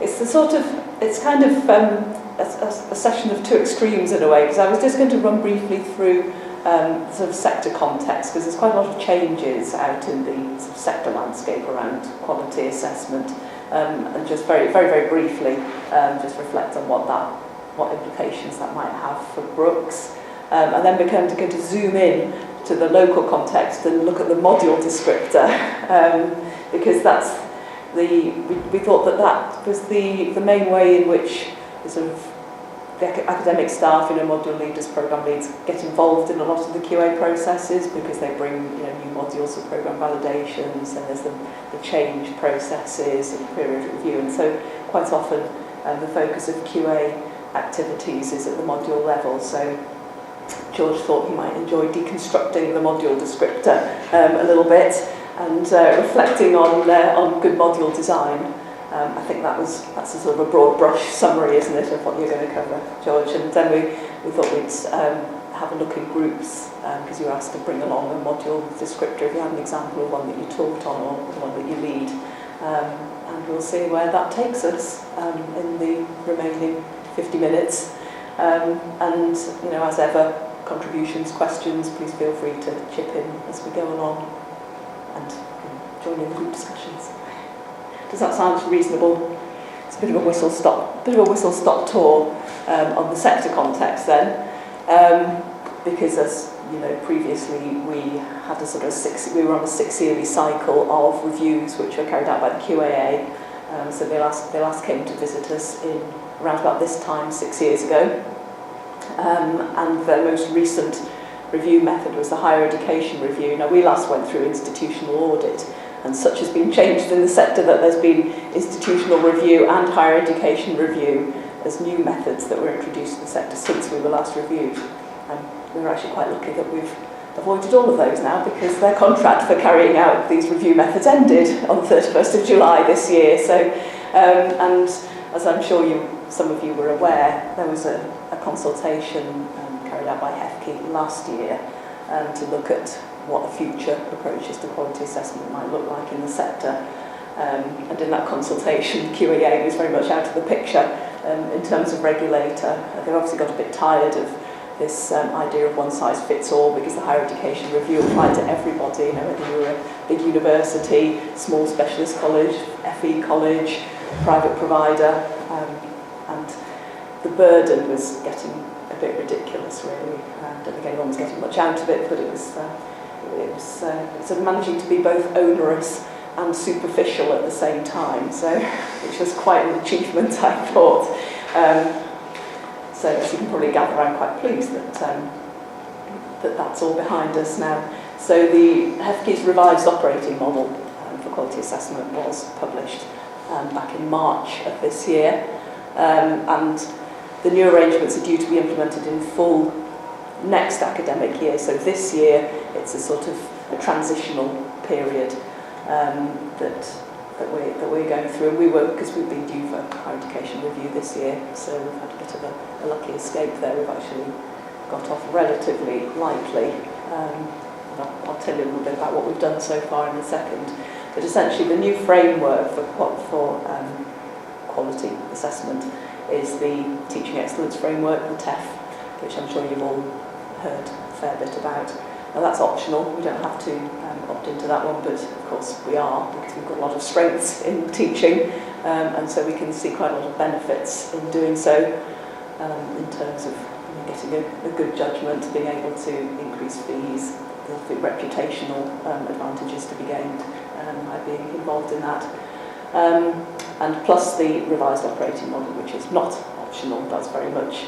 It's kind of a session of two extremes in a way, because I was just going to run briefly through sort of sector context, because there's quite a lot of changes out in the sort of sector landscape around quality assessment, and just very, very, very briefly just reflect on what implications that might have for Brooks, and then we're going to zoom in to the local context and look at the module descriptor, because that's we thought that was the main way in which the academic staff, module leaders, program leads, get involved in a lot of the QA processes, because they bring new modules for program validations, and there's the change processes and periodic review, and so quite often the focus of QA activities is at the module level. So George thought he might enjoy deconstructing the module descriptor a little bit, and reflecting on good module design. I think that's a sort of a broad brush summary, isn't it, of what you're going to cover, George? And then we thought we'd have a look in groups, because you were asked to bring along a module descriptor if you had an example of one that you taught on or the one that you lead. And we'll see where that takes us in the remaining 50 minutes. And as ever, contributions, questions, please feel free to chip in as we go along and join in the group discussions. Does that sound reasonable? It's a bit of a whistle-stop tour on the sector context then, because as previously we had we were on a 6-yearly cycle of reviews which were carried out by the QAA. So they last came to visit us in around about this time 6 years ago, and the most recent review method was the higher education review. Now, we last went through institutional audit, and such has been changed in the sector that there's been institutional review and higher education review as new methods that were introduced in the sector since we were last reviewed. And we were actually quite lucky that we've avoided all of those now, because their contract for carrying out these review methods ended on the 31st of July this year. So, and as I'm sure some of you were aware, there was a consultation carried out by HEFCE last year to look at what the future approaches to quality assessment might look like in the sector. And in that consultation, QAA was very much out of the picture in terms of regulator. They've obviously got a bit tired of this idea of one size fits all, because the higher education review applied to everybody, whether you were a big university, small specialist college, FE college, private provider, and the burden was getting a bit ridiculous, really. I don't think anyone was getting much out of it, but it was sort of managing to be both onerous and superficial at the same time, so which was quite an achievement, I thought. So as you can probably gather, I'm quite pleased that that's all behind us now. So the HEFCE's revised operating model for quality assessment was published back in March of this year, and the new arrangements are due to be implemented in full next academic year. So this year it's a sort of a transitional period that we're going through, and because we've been due for higher education review this year, so we've had a bit of a lucky escape there. We've actually got off relatively lightly. I'll tell you a little bit about what we've done so far in a second. But essentially, the new framework for quality assessment is the Teaching Excellence Framework, the TEF, which I'm sure you've all heard a fair bit about. Now, that's optional. We don't have to opt into that one, but of course we are, because we've got a lot of strengths in teaching, and so we can see quite a lot of benefits in doing so, in terms of getting a good judgment, being able to increase fees, the reputational advantages to be gained by being involved in that, and plus the revised operating model, which is not optional. That's very much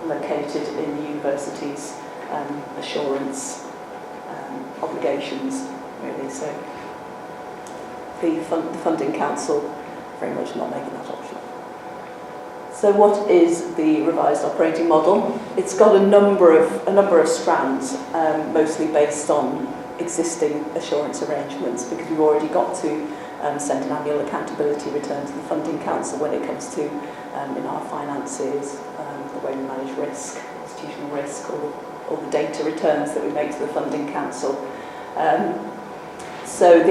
located in the university's assurance obligations, really. So the funding council very much not making that optional. So what is the revised operating model? It's got a number of strands, mostly based on existing assurance arrangements, because we've already got to send an annual accountability return to the funding council when it comes to in our finances, the way we manage risk, institutional risk, all the data returns that we make to the funding council. So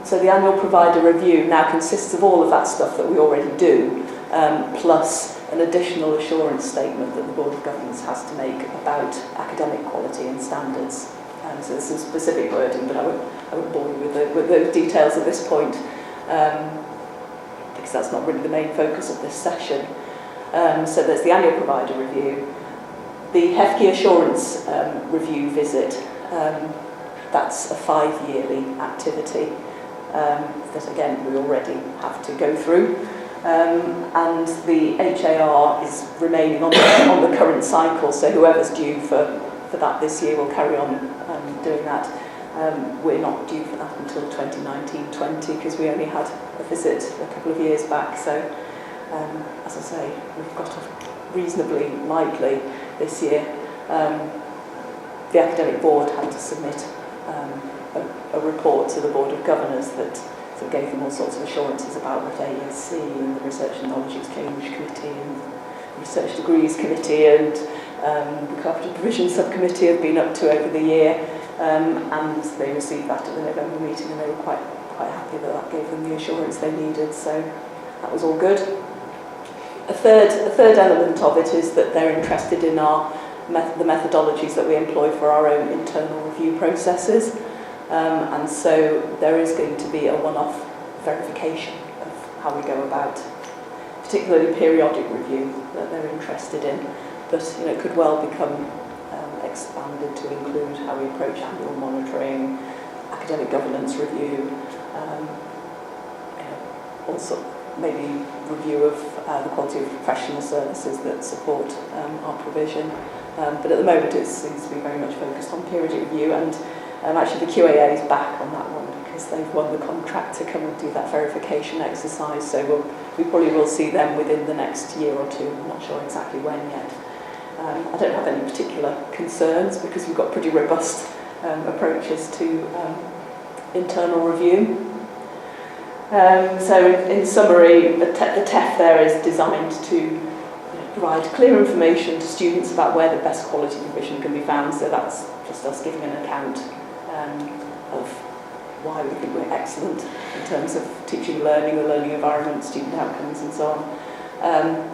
So the annual provider review now consists of all of that stuff that we already do, plus an additional assurance statement that the Board of Governors has to make about academic quality and standards. So there's some specific wording, but I won't bore you with those details at this point, because that's not really the main focus of this session. So there's the annual provider review, the HEFCE assurance review visit. That's a 5-yearly activity that, again, we already have to go through. And the HAR is remaining on the current cycle, so whoever's due for that this year will carry on doing that. We're not due for that until 2019-20 because we only had a visit a couple of years back, so as I say, we've got off reasonably lightly this year. The academic board had to submit a report to the Board of Governors that sort of gave them all sorts of assurances about what AESC and the Research and Knowledge Exchange Committee and the Research Degrees Committee and the Cooperative Provision Subcommittee have been up to over the year, and they received that at the November meeting, and they were quite happy that gave them the assurance they needed, so that was all good. A third element of it is that they're interested in the methodologies that we employ for our own internal review processes, and so there is going to be a one-off verification of how we go about, particularly periodic review that they're interested in, but it could well become expanded to include how we approach annual monitoring, academic governance review, also maybe review of the quality of professional services that support our provision. But at the moment it seems to be very much focused on periodic review, and actually the QAA is back on that one because they've won the contract to come and do that verification exercise, so we probably will see them within the next year or two. I'm not sure exactly when yet. I don't have any particular concerns because we've got pretty robust approaches to internal review. So in summary, the TEF there is designed to provide clear information to students about where the best quality provision can be found, so that's just us giving an account of why we think we're excellent in terms of teaching, learning, the learning environment, student outcomes and so on.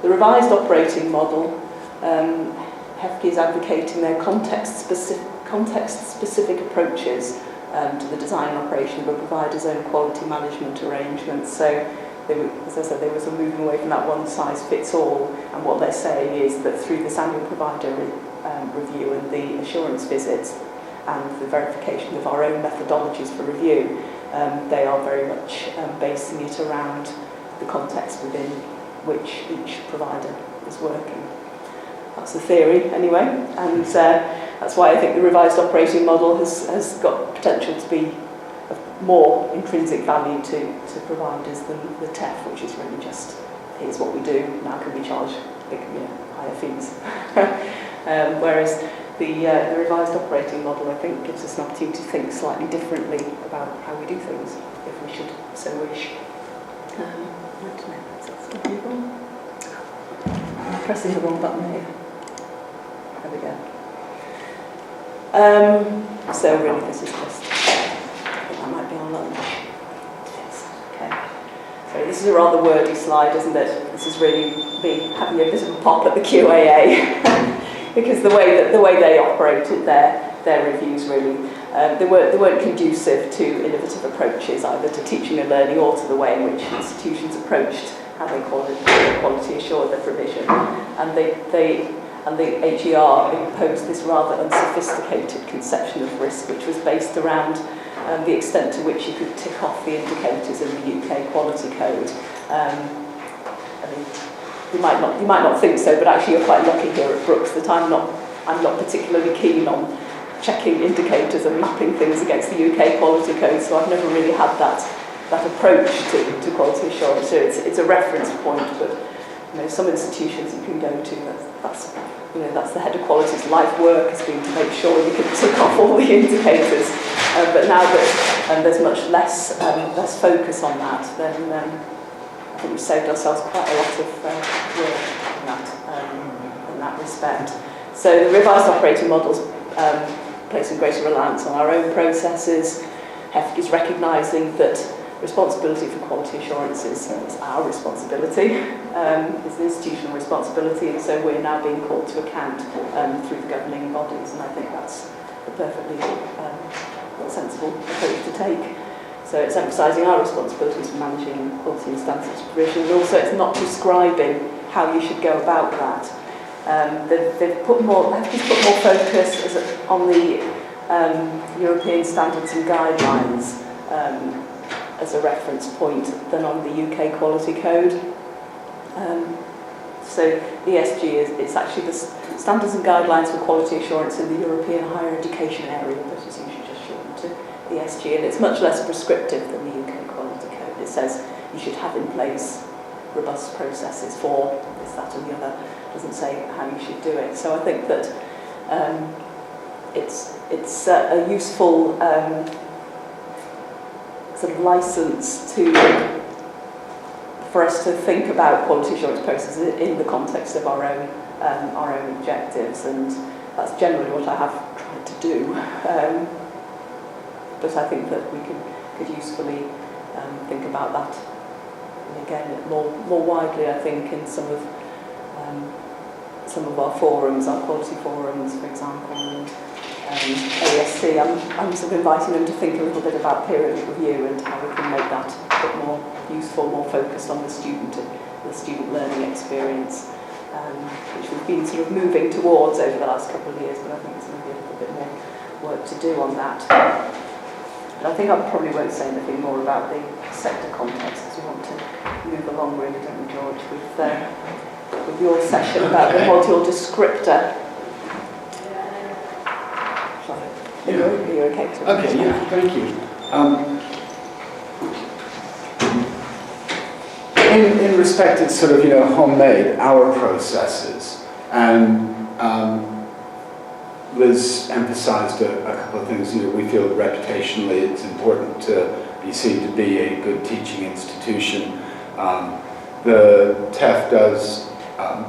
The revised operating model, HEFCE is advocating their context-specific approaches to the design and operation of a provider's own quality management arrangements. So, as I said, they were sort of moving away from that one-size-fits-all, and what they're saying is that through this annual provider review and the assurance visits and the verification of our own methodologies for review, they are very much basing it around the context within which each provider is working. That's the theory, anyway, and that's why I think the revised operating model has got potential to be of more intrinsic value to providers than the TEF, which is really just, here's what we do, now can we charge higher fees. Whereas the revised operating model, I think, gives us an opportunity to think slightly differently about how we do things, if we should so wish. Pressing the wrong button here. There we go. So really this is just, I think that might be on lunch. Yes, okay. So this is a rather wordy slide, isn't it? This is really me having a bit of a pop at the QAA because the way they operated their reviews really, they weren't conducive to innovative approaches either to teaching and learning or to the way in which institutions approached how they quality assured their provision, and the HER imposed this rather unsophisticated conception of risk, which was based around the extent to which you could tick off the indicators in the UK Quality Code. I mean, you might not think so, but actually you're quite lucky here at Brookes that I'm not particularly keen on checking indicators and mapping things against the UK Quality Code, so I've never really had that approach to quality assurance. So it's a reference point, but some institutions you can go to, that's the head of quality's life work has been to make sure you can tick off all the indicators. But now that there's much less focus on that, then I think we've saved ourselves quite a lot of work in that respect. So the revised operating models placing greater reliance on our own processes. HEFC is recognising that responsibility for quality assurance is our responsibility, it's an institutional responsibility, and so we're now being called to account through the governing bodies, and I think that's a perfectly sensible approach to take. So it's emphasising our responsibilities for managing quality and standards provision, and also it's not prescribing how you should go about that. They've put more focus on the European standards and guidelines as a reference point than on the UK Quality Code. So ESG it's actually the standards and guidelines for quality assurance in the European higher education area, but it's usually just shortened to ESG, and it's much less prescriptive than the UK Quality Code. It says you should have in place robust processes for this, that and the other. It doesn't say how you should do it. So I think that it's a useful sort of license for us to think about quality assurance processes in the context of our own objectives, and that's generally what I have tried to do. But I think that we could usefully think about that, and again, more widely, I think, in some of our forums, our quality forums, for example, and ASC. I'm sort of inviting them to think a little bit about peer review and how we can make that a bit more useful, more focused on the student learning experience, which we've been sort of moving towards over the last couple of years, but I think there's going to be a little bit more work to do on that. But I think I probably won't say anything more about the sector context, because we want to move along really, don't we, George, with your session about the module descriptor. Are you okay? Okay, yeah, thank you. In respect, it's sort of, homemade, our processes. And Liz emphasized a couple of things. We feel reputationally it's important to be seen to be a good teaching institution. The TEF does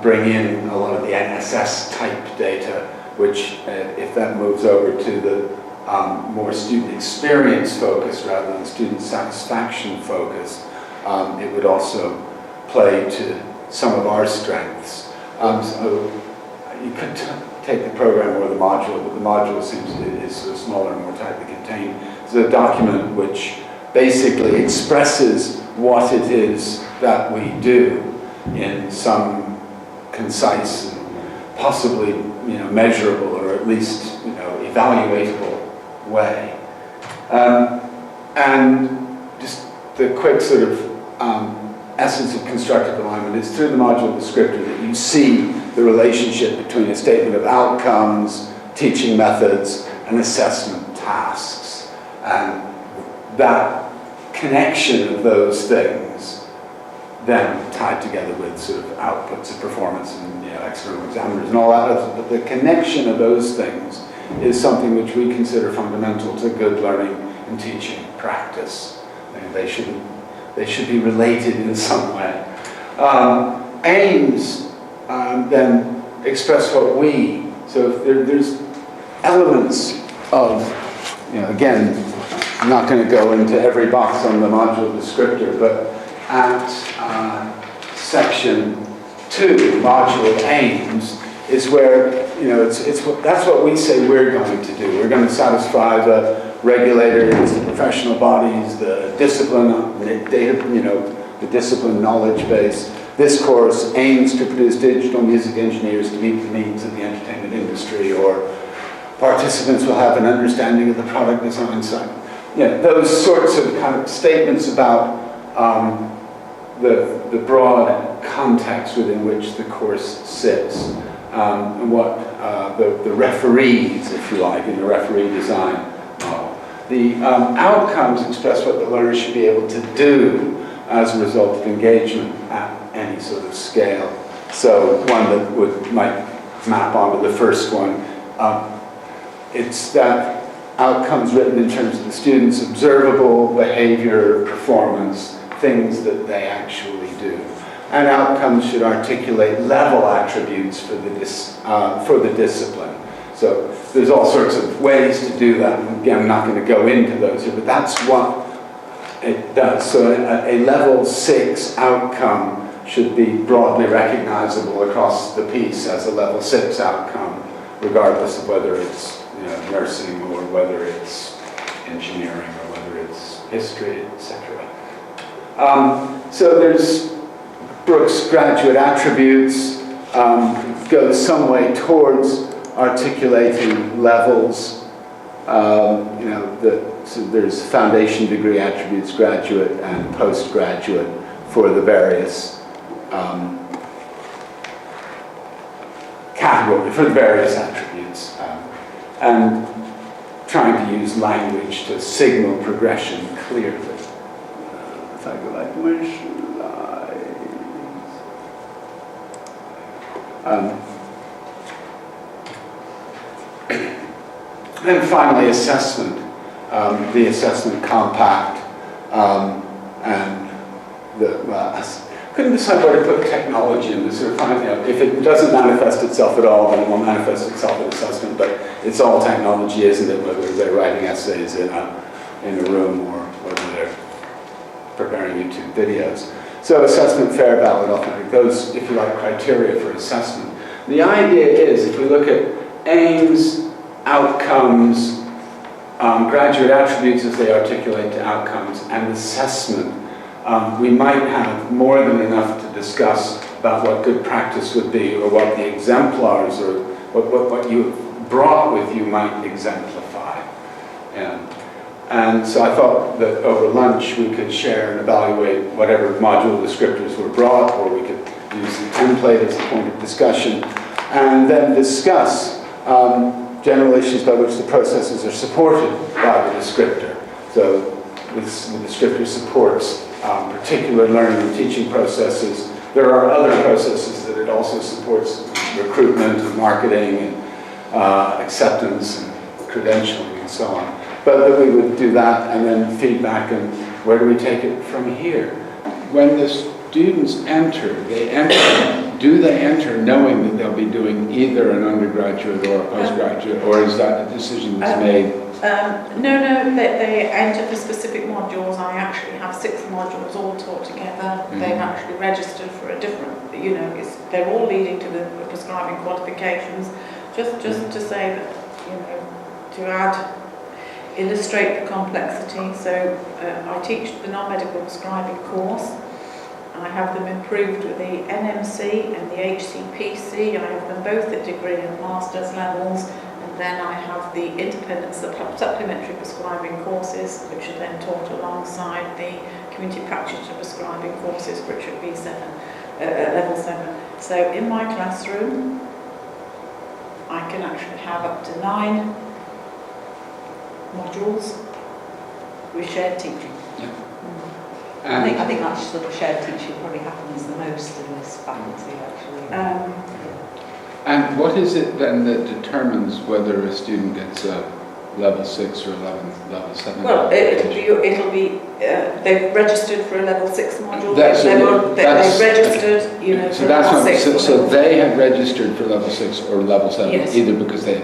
bring in a lot of the NSS type data, which if that moves over to the more student experience focus rather than student satisfaction focus, it would also play to some of our strengths. So you could take the program or the module, but the module is sort of smaller and more tightly contained. It's a document which basically expresses what it is that we do in some concise and possibly measurable or at least evaluatable way. And just the quick sort of essence of constructive alignment is through the module descriptor that you see the relationship between a statement of outcomes, teaching methods, and assessment tasks. And that connection of those things then tied together with sort of outputs of performance and external examiners and all that, but the connection of those things is something which we consider fundamental to good learning and teaching practice. They should be related in some way. Aims then express what we, so if there's elements of, again, I'm not going to go into every box on the module descriptor, but at section 2, module aims, is where, that's what we say we're going to do. We're going to satisfy the regulators, the professional bodies, the discipline, the data, the discipline knowledge base. This course aims to produce digital music engineers to meet the needs of the entertainment industry, or participants will have an understanding of the product design side. Those sorts of kind of statements about the broad context within which the course sits, and what the referees, if you like, in the referee design model. The outcomes express what the learner should be able to do as a result of engagement at any sort of scale. So one that might map onto the first one, it's that outcomes written in terms of the student's observable behavior, performance, things that they actually do. And outcomes should articulate level attributes for the discipline. So there's all sorts of ways to do that. And again, I'm not going to go into those here, but that's what it does. So a level 6 outcome should be broadly recognizable across the piece as a level 6 outcome, regardless of whether it's nursing or whether it's engineering or whether it's history, etc. So there's Brooks' graduate attributes, goes some way towards articulating levels. So there's foundation degree attributes, graduate and postgraduate, for the various categories, for the various attributes, and trying to use language to signal progression clearly. If I go back to my slides. And finally, assessment. The assessment compact, and I couldn't decide where to put technology in this. If it doesn't manifest itself at all, then it will manifest itself in assessment. But it's all technology, isn't it? Whether they're writing essays in a room or whether they're preparing YouTube videos. So assessment, fair, valid, authentic. Those, if you like, criteria for assessment. The idea is, if we look at aims, outcomes, graduate attributes as they articulate to outcomes, and assessment, we might have more than enough to discuss about what good practice would be, or what the exemplars, or what you brought with you might exemplify. And so I thought that over lunch we could share and evaluate whatever module descriptors were brought, or we could use the template as a point of discussion, and then discuss general issues by which the processes are supported by the descriptor. So the descriptor supports particular learning and teaching processes. There are other processes that it also supports: recruitment and marketing and acceptance and credentialing and so on. But that we would do that and then feedback, and where do we take it from here? When the students enter, do they enter knowing that they'll be doing either an undergraduate or a postgraduate, or is that a decision that's made? No, they enter for specific modules. I actually have 6 modules all taught together. Mm-hmm. They've actually registered for a different, they're all leading to the prescribing qualifications. Just to say that, to illustrate the complexity. So I teach the non-medical prescribing course. I have them improved with the NMC and the HCPC. I have them both at degree and master's levels. And then I have the independent supplementary prescribing courses, which are then taught alongside the community practitioner prescribing courses, which are B7, level 7. So in my classroom, I can actually have up to 9 modules with shared teaching. Yeah. I think that sort of shared teaching probably happens the most in this faculty, actually. And what is it then that determines whether a student gets a level 6 or level 7? Well, it'll be they've registered for a level 6 module. They've registered, so for that's level 6. So they have registered for level 6 or level 7, yes. Either because they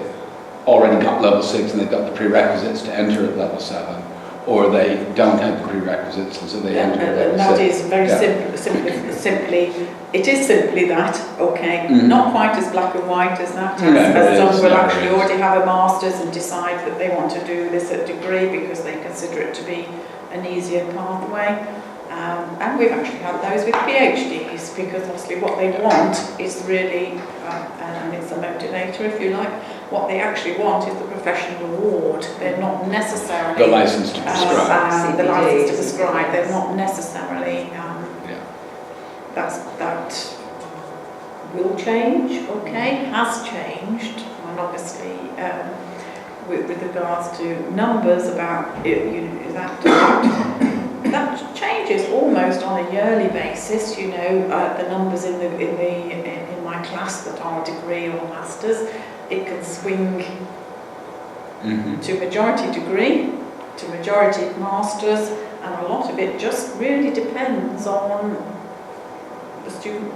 already got level 6 and they've got the prerequisites to enter at level 7, or they don't have the prerequisites and so they enter at level 6. That is very simply, it is simply that, okay, not quite as black and white as that, as some will actually already have a master's and decide that they want to do this at degree because they consider it to be an easier pathway. And we've actually had those with PhDs, because obviously what they want is really, and it's a motivator if you like, what they actually want is the professional award. They're not necessarily the license to prescribe. The license to prescribe. They're not necessarily. That will change. Okay, has changed, and obviously with regards to numbers about that changes almost on a yearly basis. The numbers in my class that are degree or masters. It can swing to majority degree, to majority masters, and a lot of it just really depends on the student.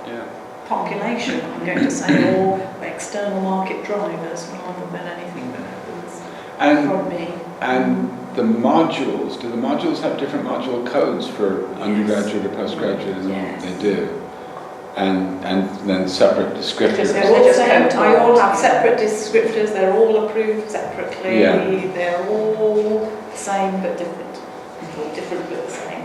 Yeah. population, I'm going to say, or external market drivers rather than anything that happens from me. And the modules, do the modules have different module codes for undergraduate or postgraduate? Yes. They do. And then separate descriptors. I all have separate descriptors, they're all approved separately, they're all the same but different. Or different but the same.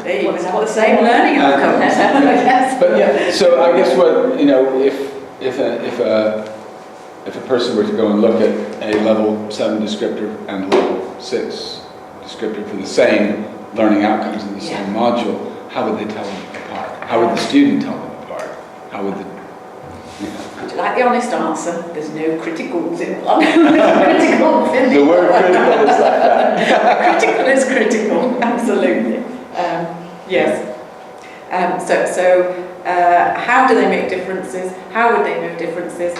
It's the same learning outcomes. Yes. But yeah, so I guess what, you know, if a person were to go and look at a level 7 descriptor and a level 6 descriptor for the same learning outcomes in the same module, how would they tell them apart? How would the student tell them apart? How would the... Would you like the honest answer? There's no criticals in one. Criticals in the word critical is like that. Critical is critical, absolutely. Yes. So how do they make differences? How would they know differences?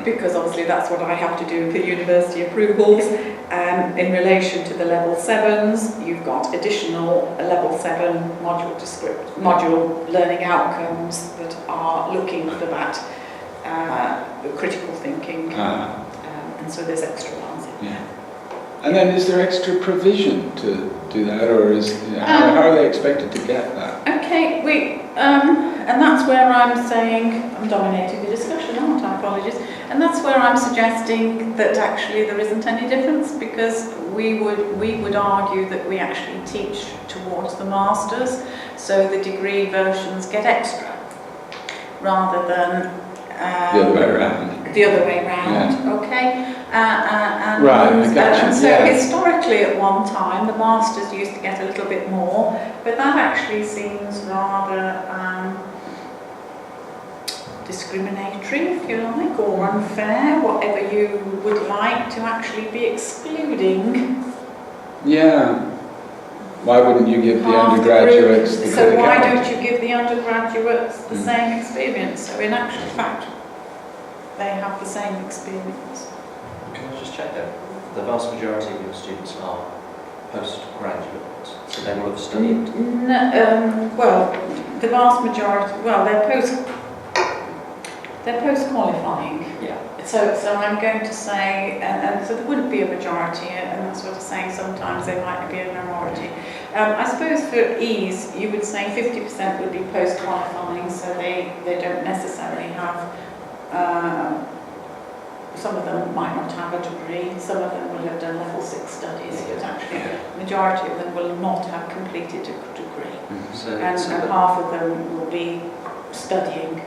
Because obviously that's what I have to do for university approvals. In relation to the level 7s, you've got additional level 7 module learning outcomes that are looking for that critical thinking. And so there's extra ones in there. And then is there extra provision to do that, or how are they expected to get that? Okay, and that's where I'm saying, I'm dominating the discussion, aren't I? Apologies. And that's where I'm suggesting that actually there isn't any difference, because we would argue that we actually teach towards the masters, so the degree versions get extra, rather than the other way around. The other way round, okay? Right, I got you. So historically at one time the masters used to get a little bit more, but that actually seems rather discriminatory, if you like, or unfair, whatever you would like, to actually be excluding. Yeah. Why wouldn't you give the undergraduates the So why don't you give the undergraduates the same experience? So in actual fact, they have the same experience. Can I just check that? The vast majority of your students are postgraduate, so they will have studied? Well, the vast majority, well, they're post-qualifying. Yeah. So I'm going to say, and so there wouldn't be a majority, and that's what I'm saying, sometimes there might be a minority. I suppose for ease, you would say 50% would be post-qualifying, so they don't necessarily have, some of them might not have a degree, some of them will have done level 6 studies, but actually the majority of them will not have completed a degree. And half of them will be studying.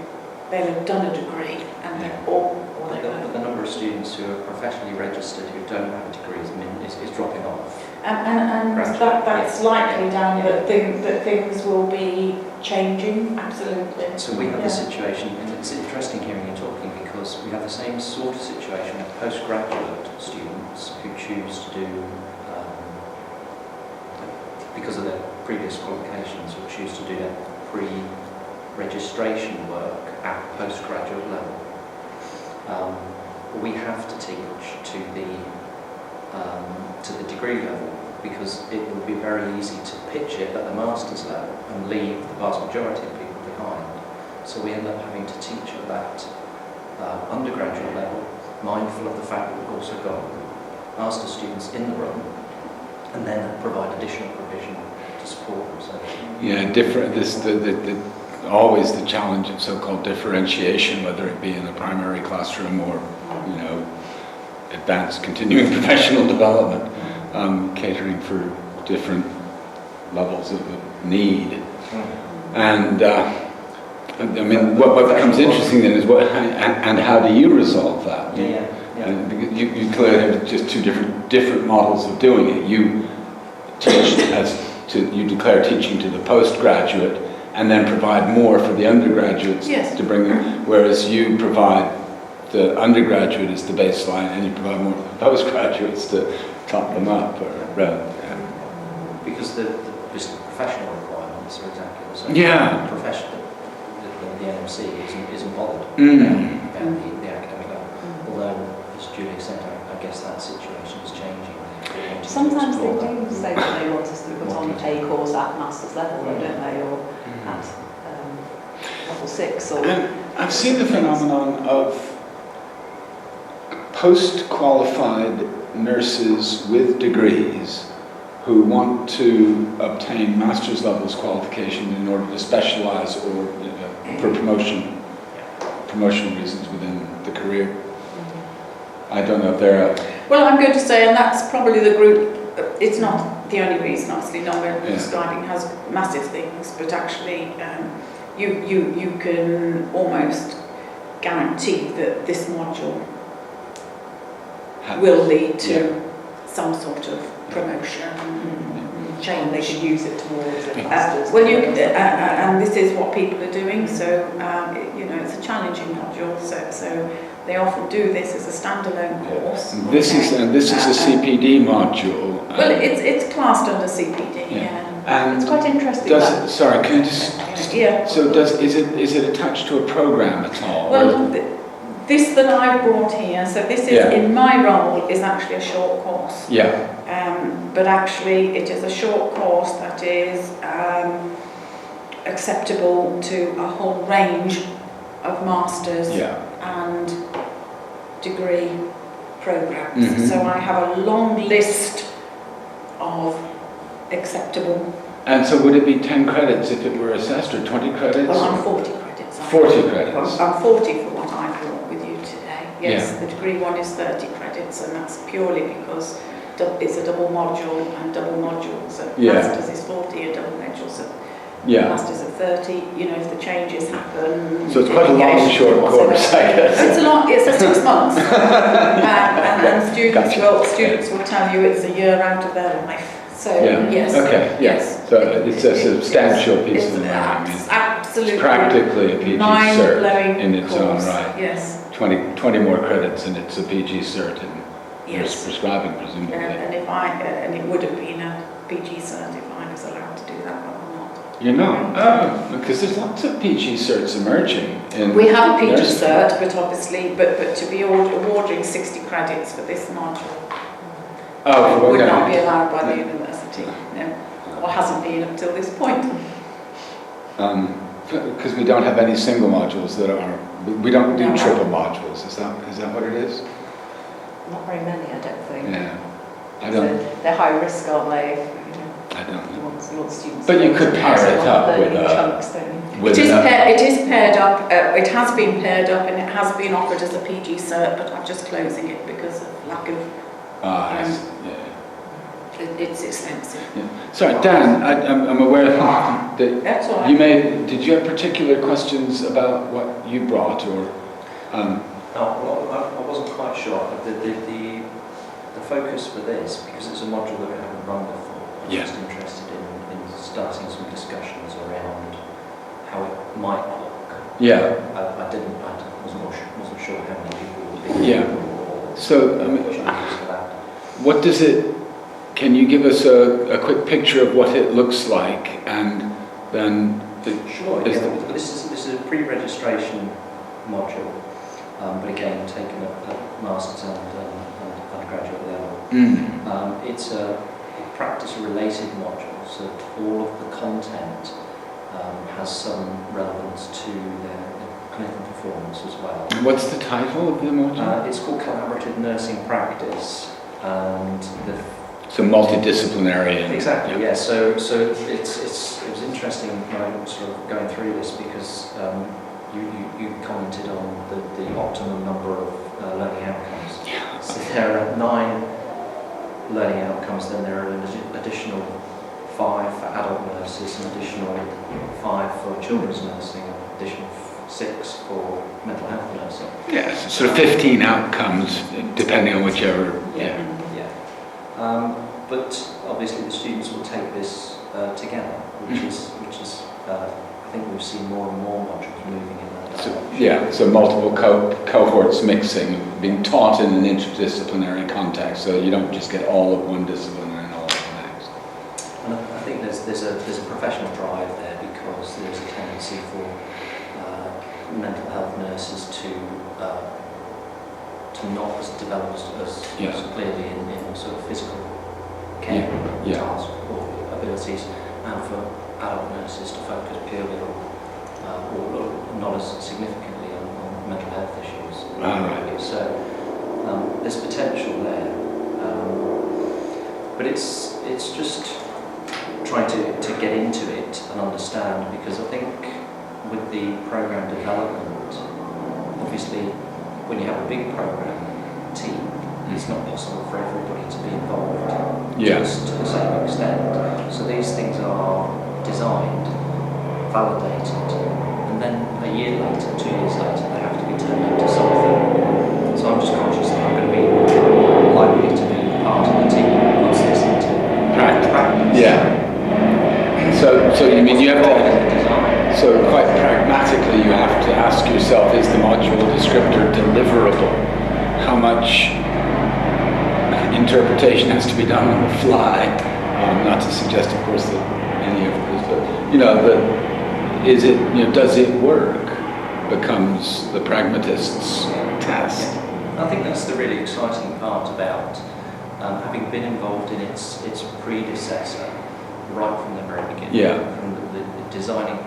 They'll have done a degree, and they're all the number of students who are professionally registered who don't have a degree is dropping off. And that's likely down that things will be changing, absolutely. So we have a situation, and it's interesting hearing you talking, because we have the same sort of situation with postgraduate students who choose to do, because of their previous qualifications, who choose to do their pre-registration work at postgraduate level. We have to teach to the degree level, because it would be very easy to pitch it at the master's level and leave the vast majority of people behind. So we end up having to teach at that undergraduate level, mindful of the fact that we've also got master students in the room, and then provide additional provision to support them. So always the challenge of so-called differentiation, whether it be in the primary classroom or, advanced continuing professional development, catering for different levels of need. And I mean, what becomes interesting then is how do you resolve that? Because you clearly have just two different models of doing it. You teach you declare teaching to the postgraduate, and then provide more for the undergraduates to bring them, whereas you provide the undergraduate as the baseline, and you provide more for the postgraduates to top them up. Because the professional requirements are exactly the same. Yeah. The NMC isn't bothered about the academic level, although Julia said, I guess that situation is changing. Sometimes they do say that they want us to put on a course at master's level, don't they, or at level 6. Or And I've seen the phenomenon of post-qualified nurses with degrees who want to obtain master's levels qualification in order to specialize or for promotional reasons within the career. I don't know if they're Well, I'm going to say, and that's probably the group, it's not the only reason, obviously non-verbal prescribing has massive things, but actually you can almost guarantee that this module will lead to some sort of promotion and change. they should use it towards a master's. And this is what people are doing, so it's a challenging module, so they often do this as a standalone course. This is a CPD module. Well, it's classed under CPD, And it's quite interesting. Sorry, can I just yeah. So is it attached to a program at all? Well, this that I've brought here, so this is in my role is actually a short course. Yeah. But actually, it is a short course that is acceptable to a whole range of masters and degree programs. So I have a long list of acceptable. And so would it be 10 credits if it were assessed, or 20 credits? Well, I'm 40 credits. 40 credits. I'm 40 for what I brought with you today. Yes, the degree one is 30 credits, and that's purely because it's a double module, and double modules at masters is 40, and double modules at masters at 30. If the changes happen. So it's quite a long, short course, I guess. It's a long. It's a 6 months, and students will tell you it's a year out of their life. So yes. Okay. Yes. So it's a substantial piece of learning. Absolutely. It's practically a PG cert in its own right. Yes. 20 more credits, and it's a PG cert in prescribing, presumably. And it would have been a PG cert if I was allowed to do that, but I'm not. You're not? Oh, because there's lots of PG certs emerging. We have a PG cert, but obviously, but to be awarding 60 credits for this module would not be allowed by the university, or hasn't been up till this point. Because we don't have any single modules that are, we don't do triple modules, is that what it is? Not very many, I don't think. Yeah. I don't. They're high risk, aren't they? I don't know. You want students. But you could pair it up with chunks, don't you? It is paired up. It has been paired up, and it has been offered as a PG cert, but I'm just closing it because of lack of. It's expensive. Yeah. Sorry, Dan. I'm aware that That's all right. Did you have particular questions about what you brought, or? Well, I wasn't quite sure. The focus for this, because it's a module that we haven't run before, I'm just interested in starting some discussions around how it might look. Yeah. I wasn't sure how many people would be. Yeah. So, what does it? Can you give us a quick picture of what it looks like, and then? Sure. This is a pre-registration module, but again taken at master's and undergraduate level. It's a practice-related module, so all of the content has some relevance to their clinical performance as well. What's the title of the module? It's called Collaborative Nursing Practice, and so multidisciplinary. Exactly. Yeah. So it was interesting sort of going through this because you commented on the optimum number of learning outcomes. Yeah. So there are 9 learning outcomes, then there are an additional 5 for adult nurses, an additional 5 for children's nursing, an additional 6 for mental health nursing. Yes, so 15 outcomes, depending on whichever. But obviously the students will take this together, which is I think we've seen more and more modules moving in that direction. So multiple cohorts mixing, being taught in an interdisciplinary context, so you don't just get all of one discipline and all of the next. And I think there's a professional drive there because there's a tendency for mental health nurses to to not as develop as Yeah. clearly in sort of physical care Yeah. tasks or abilities, and for adult nurses to focus purely on, or not as significantly on mental health issues. Right. So there's potential there, but it's just trying to get into it and understand, because I think with the program development, obviously when you have a big program team, it's not possible for everybody to be involved just to the same extent. So these things are designed, validated, and then a year later, 2 years later, they have to be turned into something. So I'm just conscious that I'm going to be likely to be part of the team once this into practice. Yeah. So you mean you have to, so quite pragmatically you have to ask yourself, is the module descriptor deliverable? How much interpretation has to be done on the fly? Not to suggest, of course, that any of this, but, is it, does it work? Becomes the pragmatist's task. I think that's the really exciting part about having been involved in its predecessor right from the very beginning. Yeah. From the designing,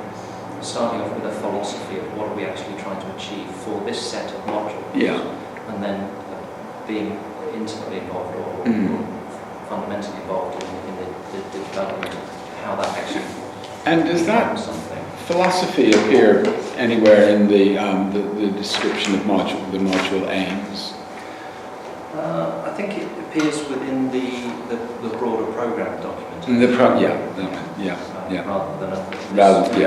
starting off with a philosophy of what are we actually trying to achieve for this set of modules. Yeah. And then being intimately involved or fundamentally involved in the development of how that actually And does that becomes something. philosophy appear anywhere in the description of the module aims? I think it appears within the broader program document. Rather than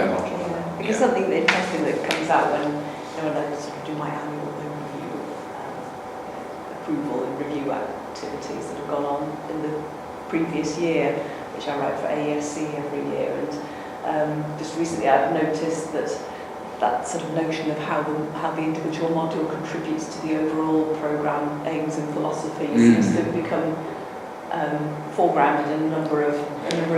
module. Because something interesting that comes out when I sort of do my annual overview, approval and review activities that have gone on in the previous year, which I write for AESC every year, and just recently I've noticed that sort of notion of how the individual module contributes to the overall programme aims and philosophy seems to become foregrounded in a number of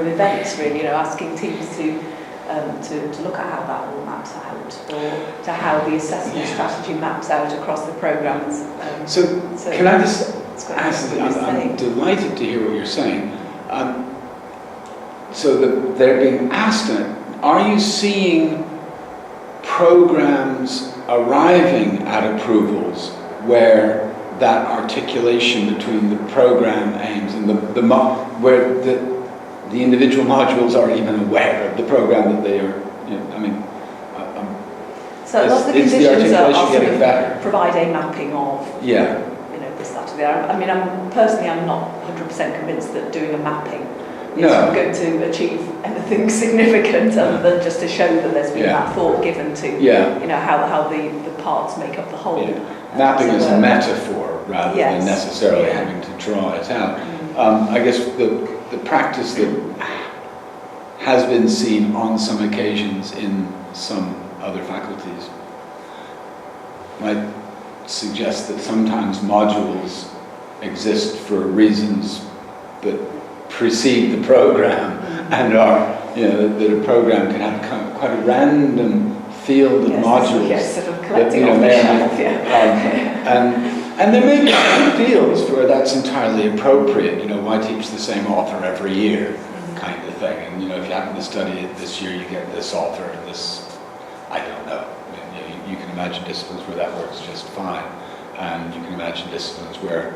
events, really. Asking teams to look at how that all maps out, or to how the assessment strategy maps out across the programmes. So can I just ask? I'm I'm delighted to hear what you're saying. So they're being asked, are you seeing programs arriving at approvals where that articulation between the program aims and where the individual modules are even aware of the program that they are, so lots of the is the conditions are articulation sort getting of better? provide a mapping of this, that, or the other. I mean, I'm not 100% convinced that doing a mapping is going to achieve anything significant other than just to show that there's been that thought given to how the parts make up the whole. Mapping is a metaphor rather than necessarily having to draw it out. I guess the practice that has been seen on some occasions in some other faculties might suggest that sometimes modules exist for reasons that precede the program and are, that a program can have quite a random field of modules. Yes, sort of collecting off the shelf, and there may be fields where that's entirely appropriate. Why teach the same author every year, kind of thing. And if you happen to study it this year, you get this author and this. I don't know. I mean, you can imagine disciplines where that works just fine, and you can imagine disciplines where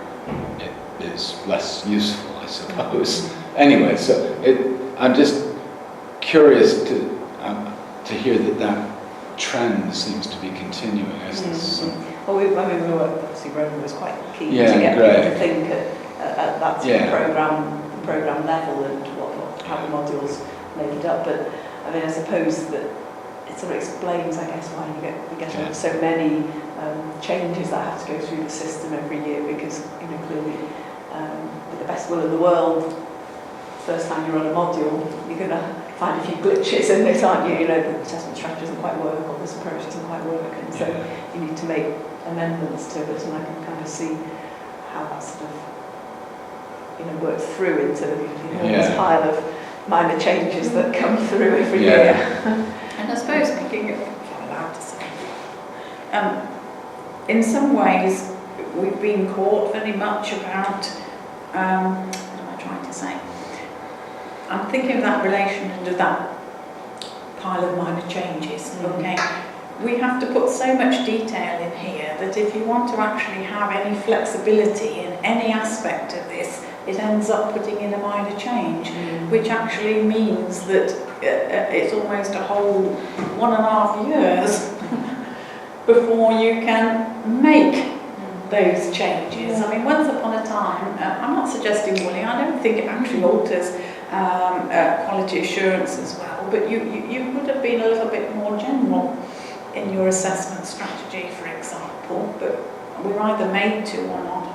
it is less useful, I suppose. Anyway, so I'm just curious to hear that trend seems to be continuing. Well, obviously Roman was quite keen to get people to think at that sort of program level and how the modules make it up. But I mean, I suppose that it sort of explains, I guess, why we get so many changes that have to go through the system every year, because clearly with the best will in the world, first time you're on a module, you're going to find a few glitches in it, aren't you? The assessment strategy doesn't quite work, or this approach doesn't quite work, and so you need to make amendments to it, and I can kind of see how that sort of works through into this pile of minor changes that come through every year. And I suppose picking up, if I'm allowed to say, in some ways, we've been caught very much about, what am I trying to say? I'm thinking of that relation to that pile of minor changes, okay? We have to put so much detail in here that if you want to actually have any flexibility in any aspect of this, it ends up putting in a minor change, which actually means that it's almost a whole 1.5 years before you can make those changes. I mean, once upon a time, I'm not suggesting bullying, I don't think it actually alters quality assurance as well, but you would have been a little bit more general in your assessment strategy, for example, but we're either made to or not.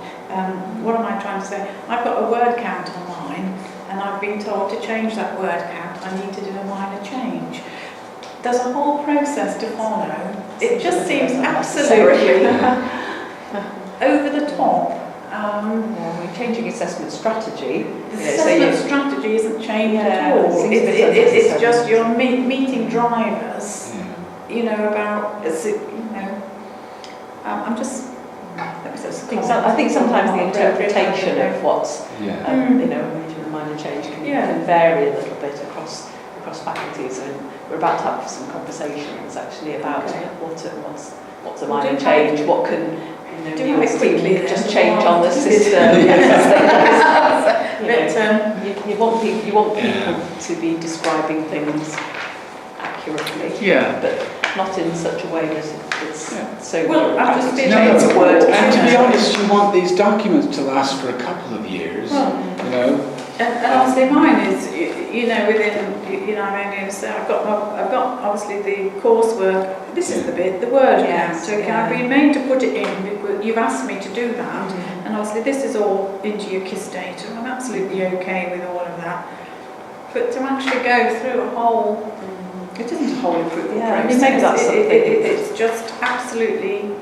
What am I trying to say? I've got a word count on mine, and I've been told to change that word count. I need to do a minor change. There's a whole process to follow. It just seems absolutely over the top. We're changing assessment strategy. The assessment strategy isn't changed at all. It's just you're meeting drivers, you know, about, you know, I'm just... I think sometimes the interpretation of what's, you know, a major and minor change can vary a little bit across faculties, and we're about to have some conversations actually about what's a minor change, what can, you know, just change on the system. You want people to be describing things accurately, but not in such a way that it's so. Well, I've just been and a word. And to be honest, you want these documents to last for a couple of years. Well, you know. And obviously mine is, you know, within, you know, I'm only so I've got obviously the coursework. This is the bit, the word count. So I've been made to put it in because you've asked me to do that, and obviously this is all into your KISS data. I'm absolutely okay with all of that, but to actually go through a whole. It isn't a whole approval process. I mean, maybe that's something. It's just absolutely.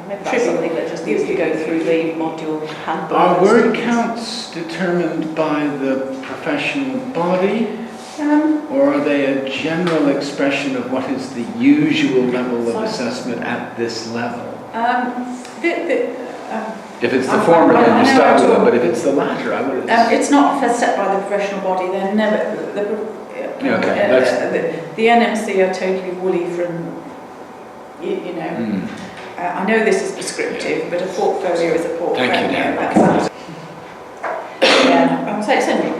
Maybe that's something that just needs to go through the module handbook. Are word counts determined by the professional body, or are they a general expression of what is the usual level of assessment at this level? If it's the former, then you start with them, but if it's the latter, I would have... it's not set by the professional body, they're never... The NMC are totally woolly from, you know... I know this is prescriptive, but a portfolio is a portfolio. Thank you, Dan.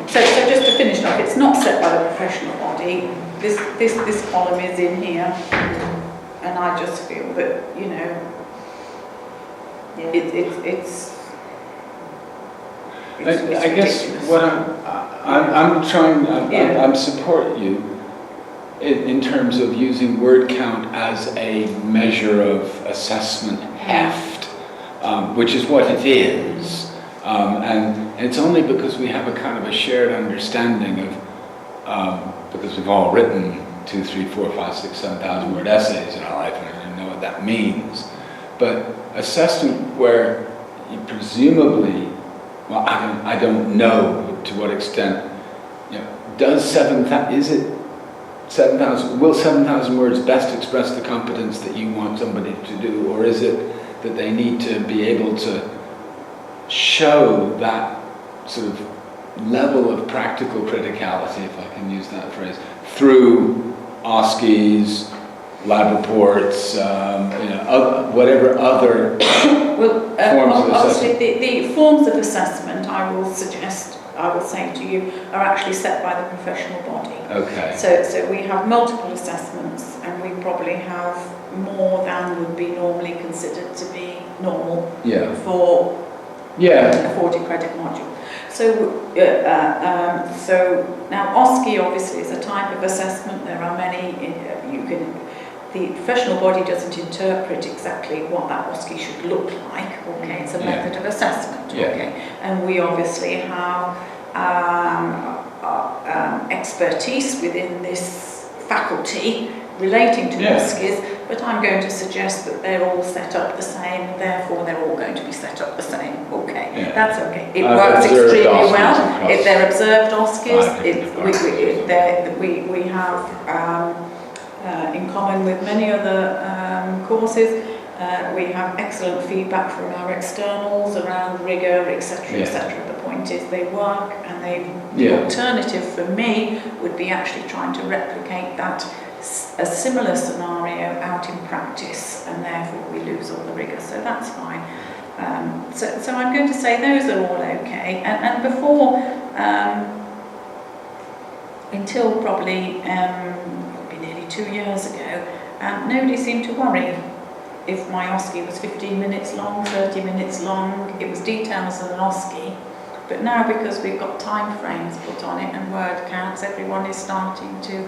So just to finish off, it's not set by the professional body. This column is in here, and I just feel that, you know, it's I guess what I'm trying, I'm support you in terms of using word count as a measure of assessment heft, which is what it is, and it's only because we have a kind of a shared understanding of, because we've all written 2, 3, 4, 5, 6, 7,000 word essays in our life, and I know what that means. But assessment where you presumably, well, I don't know to what extent, you know, does 7,000, is it 7,000, will 7,000 words best express the competence that you want somebody to do, or is it that they need to be able to show that sort of level of practical criticality, if I can use that phrase, through OSCEs, lab reports, whatever other forms of assessment? The forms of assessment, I will say to you, are actually set by the professional body. Okay. So we have multiple assessments, and we probably have more than would be normally considered to be normal for a 40 credit module. So now OSCE obviously is a type of assessment. There are many. The professional body doesn't interpret exactly what that OSCE should look like. Okay, it's a method of assessment. Okay, and we obviously have expertise within this faculty relating to OSCEs, but I'm going to suggest that they're all set up the same, therefore they're all going to be set up the same. Okay, that's okay. It works extremely well. If they're observed OSCEs, we have in common with many other courses. We have excellent feedback from our externals around rigour, etc., etc. The point is they work, and the alternative for me would be actually trying to replicate that, a similar scenario out in practice, and therefore we lose all the rigour, so that's fine. So I'm going to say those are all okay, and before, until probably nearly 2 years ago, nobody seemed to worry if my OSCE was 15 minutes long, 30 minutes long. It was details of an OSCE. But now, because we've got time frames put on it and word counts, everyone is starting to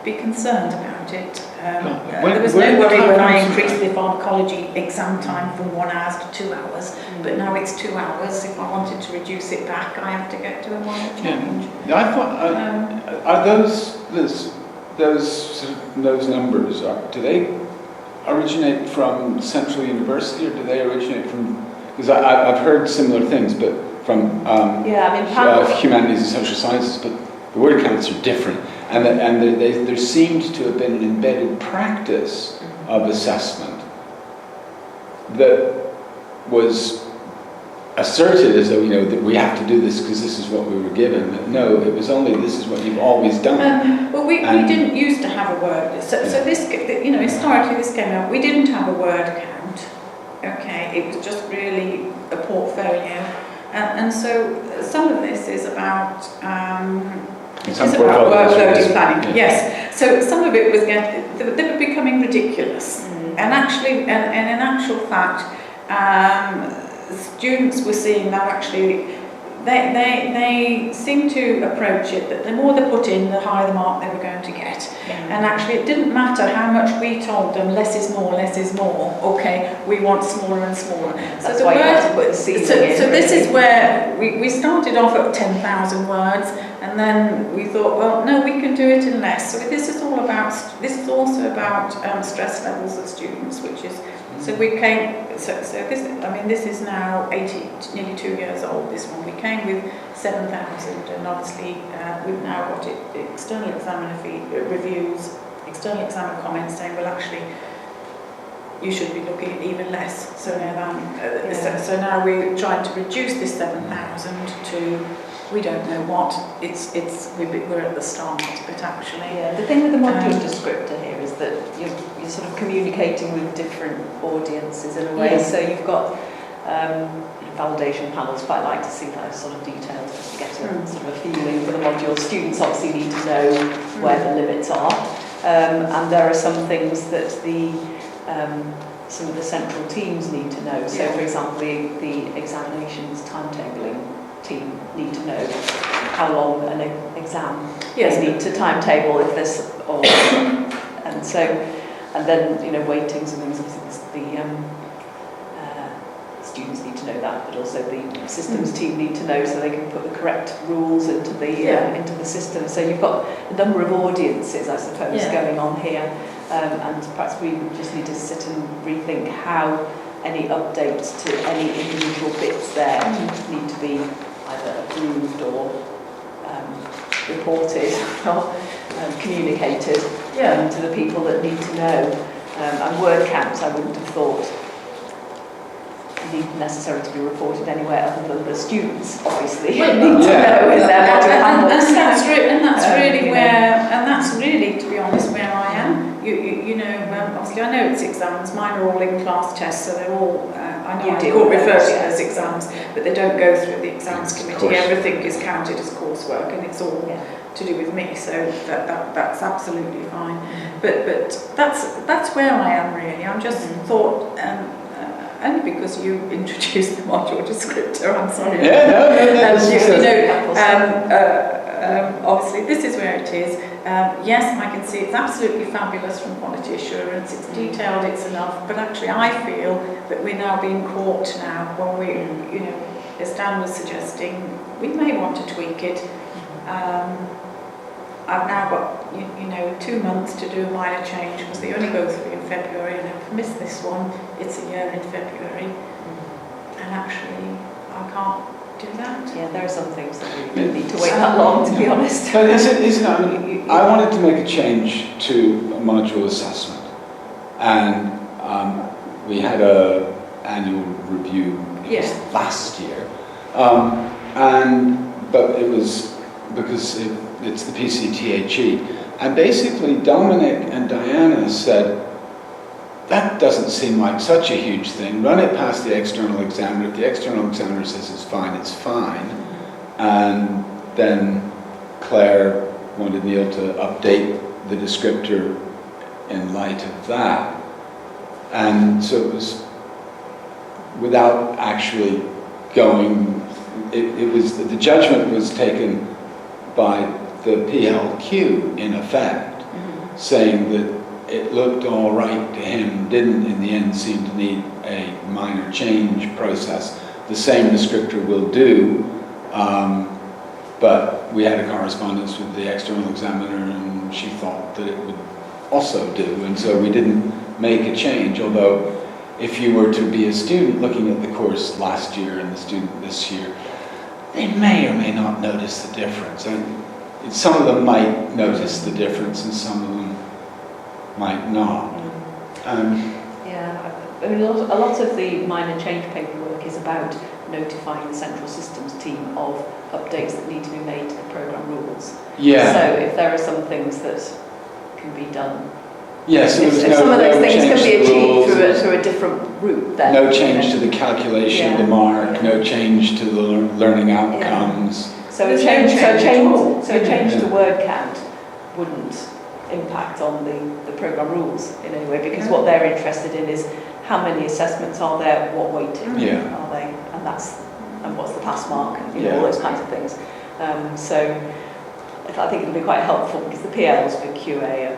be concerned about it. There was no worry when I increased the pharmacology exam time from 1 hour to 2 hours, but now it's 2 hours. If I wanted to reduce it back, I have to get to a minor change. Yeah. I thought, are those numbers, do they originate from Central University, or do they originate from, because I've heard similar things, but from humanities and social sciences, but the word counts are different. And there seemed to have been an embedded practice of assessment that was asserted as though, that we have to do this because this is what we were given. But no, it was only, this is what you've always done. Well, we didn't used to have a word. So this, historically this came out. We didn't have a word count. Okay, it was just really a portfolio. And so some of this is about... It's about workload planning, yes. So some of it was they were becoming ridiculous, and actually, and in actual fact, students were seeing that actually they seemed to approach it that the more they put in, the higher the mark they were going to get. And actually, it didn't matter how much we told them, less is more, less is more. Okay, we want smaller and smaller. That's so why you have to put the ceiling in. So this is where we started off at 10,000 words, and then we thought, well, no, we can do it in less. So this is also about stress levels of students, which is. So we came. So this. I mean, this is now nearly 2 years old. This one we came with 7,000, and obviously we've now got it. External examiner reviews, external examiner comments saying, well, actually, you should be looking at even less. So so now we're trying to reduce this 7,000 to. We don't know what. We're at the start, but actually. Yeah, the thing with the module descriptor here is that you're sort of communicating with different audiences in a way. Yeah. So you've got validation panels. Quite like to see that sort of detailed, just to get a sort of a feeling for the module. Students obviously need to know where the limits are, and there are some things that some of the central teams need to know. So, for example, the examinations timetabling team need to know how long an exam they need to timetable if there's and then weightings and things. Obviously, the students need to know that, but also the systems team need to know so they can put the correct rules into the system. So you've got a number of audiences, I suppose, going on here, and perhaps we just need to sit and rethink how any updates to any individual bits there need to be either approved or reported or communicated to the people that need to know. And word counts, I wouldn't have thought need necessarily to be reported anywhere other than the students, obviously, need to know in their module handbooks. And that's really, to be honest, where I am. Obviously I know it's exams, mine are all in-class tests, so they're all, I know I can't refer to them as exams, but they don't go through the exams committee. Everything is counted as coursework, and it's all to do with me, so that's absolutely fine. But that's where I am really. I'm just thought, only because you introduced the module descriptor, I'm sorry. Obviously this is where it is. Yes, I can see it's absolutely fabulous from quality assurance, it's detailed, it's enough, but actually I feel that we're now being caught now when as Dan was suggesting, we may want to tweak it. I've now got 2 months to do a minor change because they only go through in February, and if I miss this one, it's a year in February. And actually, I can't do that. Yeah, there are some things that we don't need to wait that long, to be honest. But isn't I mean, I wanted to make a change to module assessment, and we had a annual review last year, but it was because it's the PCTHE, and basically Dominic and Diana said, that doesn't seem like such a huge thing. Run it past the external examiner. If the external examiner says it's fine, it's fine. And then Claire wanted Neil to update the descriptor in light of that. And so it was without actually going, it was, the judgment was taken by the PLQ in effect, saying that it looked all right to him, didn't in the end seem to need a minor change process. The same descriptor will do, but we had a correspondence with the external examiner and she thought that it would also do, and so we didn't make a change, although if you were to be a student looking at the course last year and the student this year, they may or may not notice the difference. And some of them might notice the difference and some of them might not. Yeah, I mean, a lot of the minor change paperwork is about notifying the central systems team of updates that need to be made to the programme rules. Yeah. So if there are some things that can be done, yes, if some of those things can be achieved through a different route, then no change to the calculation of the mark, no change to the learning outcomes. So a change to word count wouldn't impact on the programme rules in any way, because what they're interested in is how many assessments are there, what weighting are they, and what's the pass mark, all those kinds of things. So I think it'll be quite helpful because the PLs for QA are